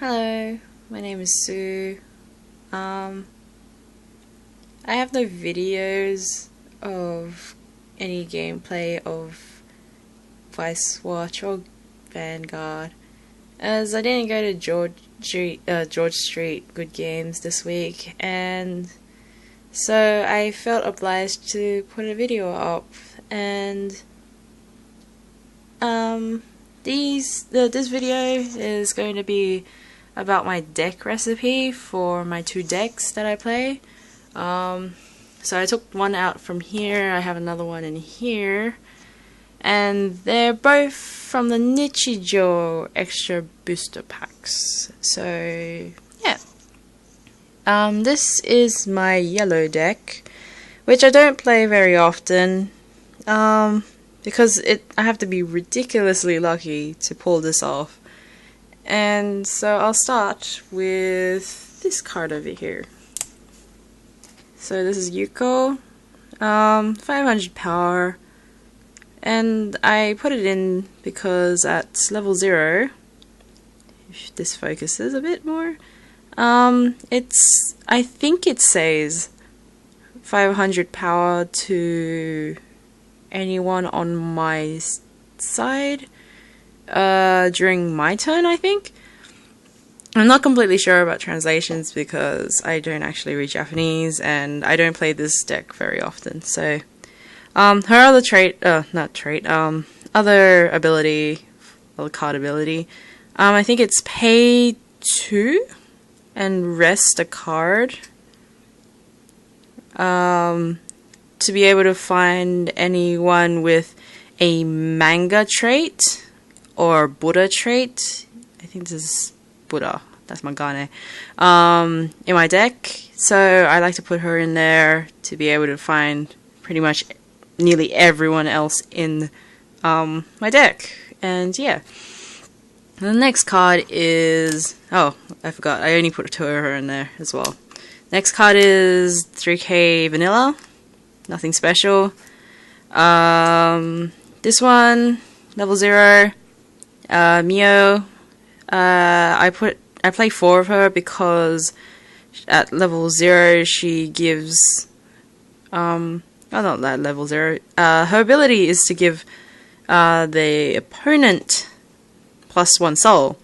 Hello, my name is Sue. I have no videos of any gameplay of Weiss Schwarz or Vanguard, as I didn't go to George Street Good Games this week, and so I felt obliged to put a video up. And this video is going to be about my deck recipe for my two decks that I play. So I took one out from here, I have another one in here, and they're both from the Nichijou extra booster packs. So yeah, this is my yellow deck, which I don't play very often, because I have to be ridiculously lucky to pull this off. And so I'll start with this card over here. So this is Yuko, 500 power, and I put it in because at level 0, if this focuses a bit more, I think it says 500 power to anyone on my side during my turn, I think. I'm not completely sure about translations because I don't actually read Japanese and I don't play this deck very often. So her other other ability, or card ability, I think it's pay 2 and rest a card, to be able to find anyone with a manga trait or Buddha trait. I think this is Buddha, that's Magane, in my deck. So I like to put her in there to be able to find pretty much nearly everyone else in my deck. And yeah, the next card is, oh, I forgot, I only put her in there as well. Next card is 3K Vanilla, nothing special. This one, level 0, Mio. I play 4 of her because at level 0 she gives, oh, not that level 0, her ability is to give the opponent +1 soul,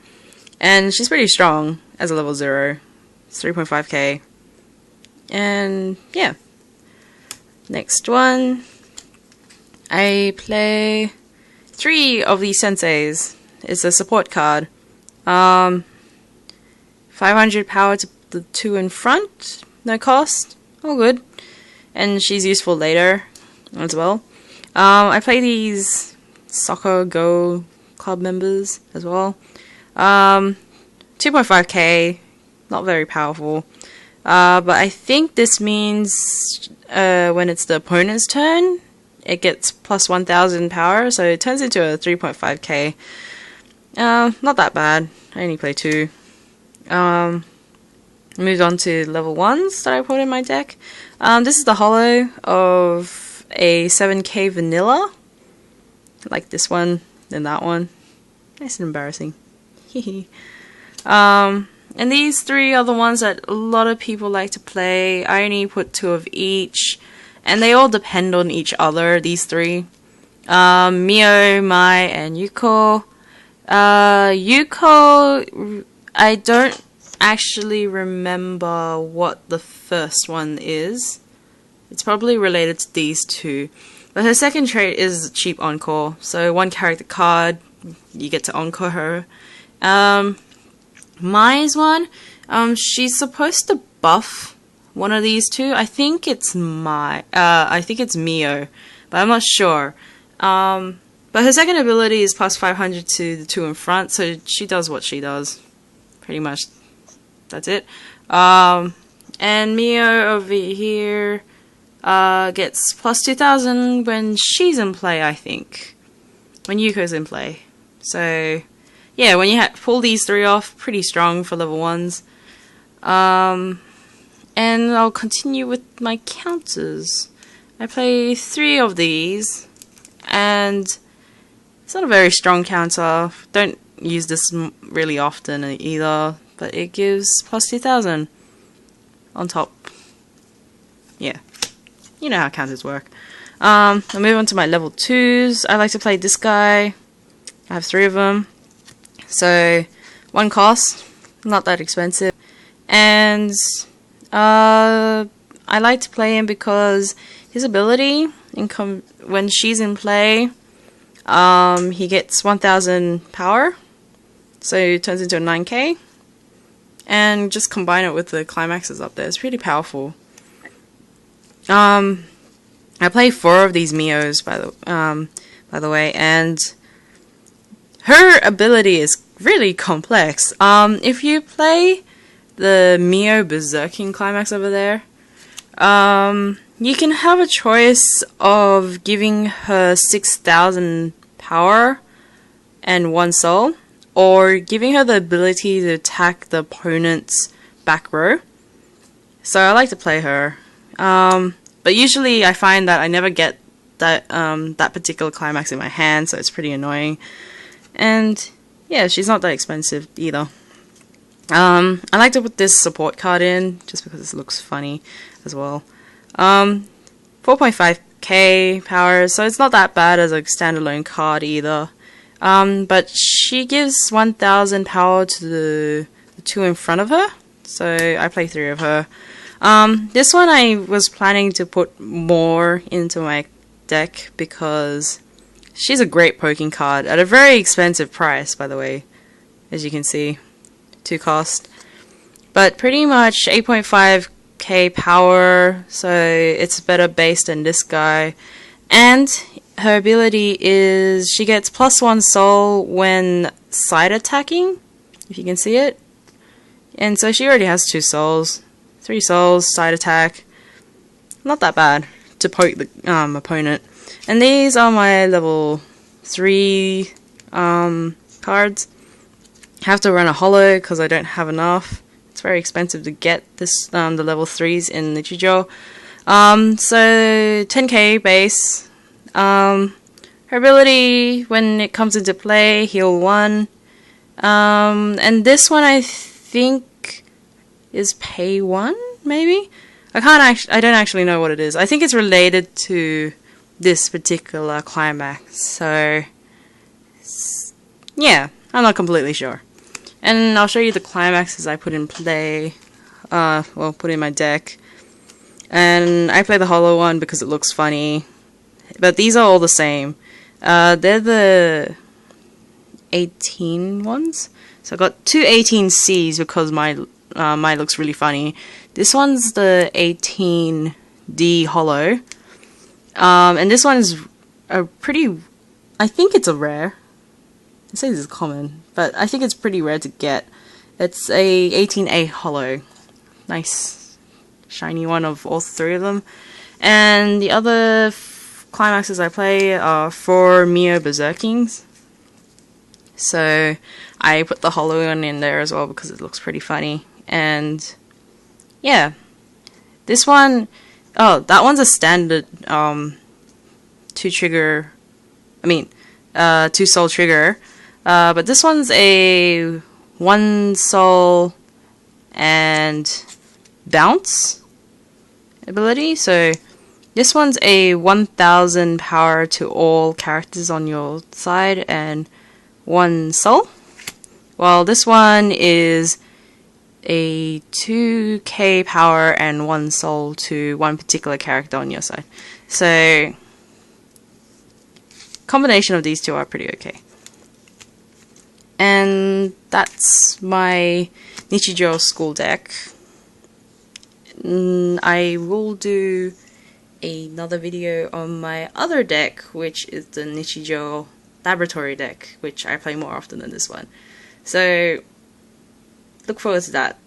and she's pretty strong as a level 0. It's 3.5k, and yeah. Next one, I play 3 of these senseis. It's a support card. 500 power to the 2 in front, no cost, all good. And she's useful later as well. I play these Soccer Go club members as well. 2.5k, not very powerful. But I think this means when it's the opponent's turn, it gets plus 1000 power, so it turns into a 3.5k. Not that bad. I only play 2. Moved on to level 1s that I put in my deck. This is the holo of a 7k vanilla. Like this one, then that one. Nice and embarrassing. And these 3 are the ones that a lot of people like to play. I only put 2 of each, and they all depend on each other, these 3. Mio, Mai, and Yuko. Yuko, I don't actually remember what the first one is. It's probably related to these 2. But her second trait is cheap encore. So 1 character card, you get to encore her. Mai's one, she's supposed to buff one of these 2. I think it's Mio, but I'm not sure. But her second ability is plus 500 to the 2 in front, so she does what she does. Pretty much, that's it. And Mio over here gets plus 2000 when she's in play, I think. When Yuko's in play. So yeah, when you pull these 3 off, pretty strong for level 1s. And I'll continue with my counters. I play 3 of these, and it's not a very strong counter. Don't use this really often either. but it gives plus 2000 on top. Yeah, you know how counters work. I'll move on to my level 2s. I like to play this guy. I have 3 of them. So, 1 cost, not that expensive. And I like to play him because his ability, when she's in play, he gets 1000 power. So it turns into a 9k. And just combine it with the climaxes up there. It's pretty powerful. I play 4 of these Mios by the way, and her ability is really complex. If you play the Mio Berserking climax over there, you can have a choice of giving her 6000 power and 1 soul, or giving her the ability to attack the opponent's back row. So I like to play her. But usually I find that I never get that that particular climax in my hand, so it's pretty annoying. And yeah, she's not that expensive either. I like to put this support card in just because it looks funny as well. 4.5k power, so it's not that bad as a standalone card either. But she gives 1000 power to the 2 in front of her, so I play 3 of her. This one I was planning to put more into my deck because she's a great poking card at a very expensive price, by the way, as you can see, 2 cost. But pretty much 8.5k power, so it's a better base than this guy. And her ability is she gets plus 1 soul when side attacking, if you can see it. And so she already has 2 souls. 3 souls, side attack. Not that bad to poke the opponent. And these are my level 3 cards. I have to run a holo because I don't have enough. It's very expensive to get this the level 3s in Nichijou. So 10k base. Her ability, when it comes into play, heal 1. And this one I think is pay 1, maybe? I don't actually know what it is. I think it's related to this particular climax, so yeah, I'm not completely sure. And I'll show you the climaxes I put in play, put in my deck. And I play the holo one because it looks funny, but these are all the same. They're the 18 ones, so I got 2 18Cs because mine looks really funny. This one's the 18D holo, and this one is a pretty, I think it's a rare. It says it's common, but I think it's pretty rare to get. It's a 18A holo, nice shiny one of all 3 of them. And the other climaxes I play are 4 Mio Berserkings. So I put the holo one in there as well because it looks pretty funny. And yeah, this one, that one's a standard 2 soul trigger, but this one's a 1 soul and bounce ability. So this one's a 1000 power to all characters on your side and 1 soul, while this one is a 2k power and 1 soul to one particular character on your side. So combination of these 2 are pretty okay. And that's my Nichijou school deck. I will do another video on my other deck, which is the Nichijou laboratory deck, which I play more often than this one. So look forward to that.